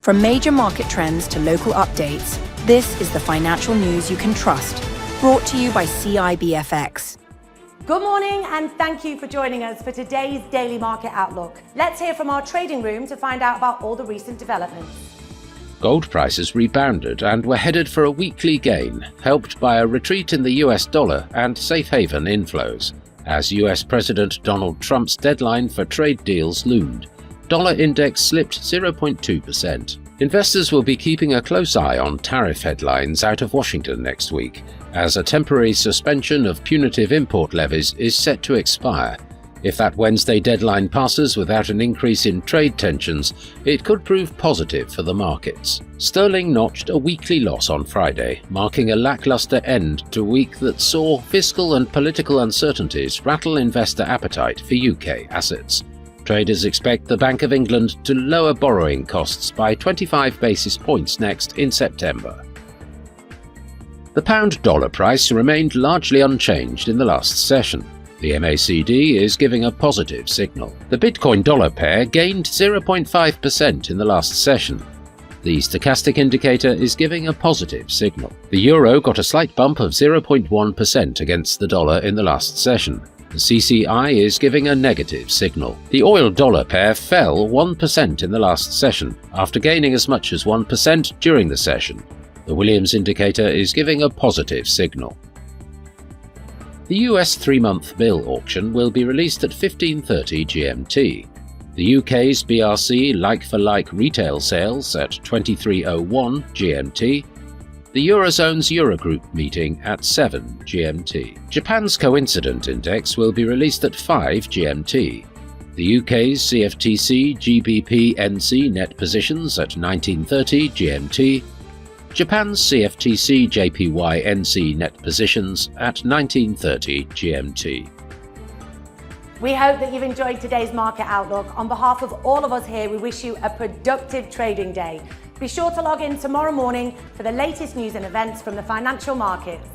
From major market trends to local updates, this is the financial news you can trust. Brought to you by CIBfx. Good morning and thank you for joining us for today's Daily Market Outlook. Let's hear from our trading room to find out about all the recent developments. Gold prices rebounded and were headed for a weekly gain, helped by a retreat in the US dollar and safe haven inflows, as US President Donald Trump's deadline for trade deals loomed. Dollar index slipped 0.2%. Investors will be keeping a close eye on tariff headlines out of Washington next week, as a temporary suspension of punitive import levies is set to expire. If that Wednesday deadline passes without an increase in trade tensions, it could prove positive for the markets. Sterling notched a weekly loss on Friday, marking a lackluster end to a week that saw fiscal and political uncertainties rattle investor appetite for UK assets. Traders expect the Bank of England to lower borrowing costs by 25 basis points next in September. The pound-dollar price remained largely unchanged in the last session. The MACD is giving a positive signal. The Bitcoin-dollar pair gained 0.5% in the last session. The stochastic indicator is giving a positive signal. The euro got a slight bump of 0.1% against the dollar in the last session. The CCI is giving a negative signal. The oil-dollar pair fell 1% in the last session, after gaining as much as 1% during the session. The Williams indicator is giving a positive signal. The US 3-month bill auction will be released at 15:30 GMT. The UK's BRC like-for-like retail sales at 23:01 GMT. The Eurozone's Eurogroup meeting at 7 GMT. Japan's coincident index will be released at 5 GMT. The UK's CFTC GBP NC net positions at 19:30 GMT. Japan's CFTC JPY NC net positions at 19:30 GMT. We hope that you've enjoyed today's Market Outlook. On behalf of all of us here, we wish you a productive trading day. Be sure to log in tomorrow morning for the latest news and events from the financial markets.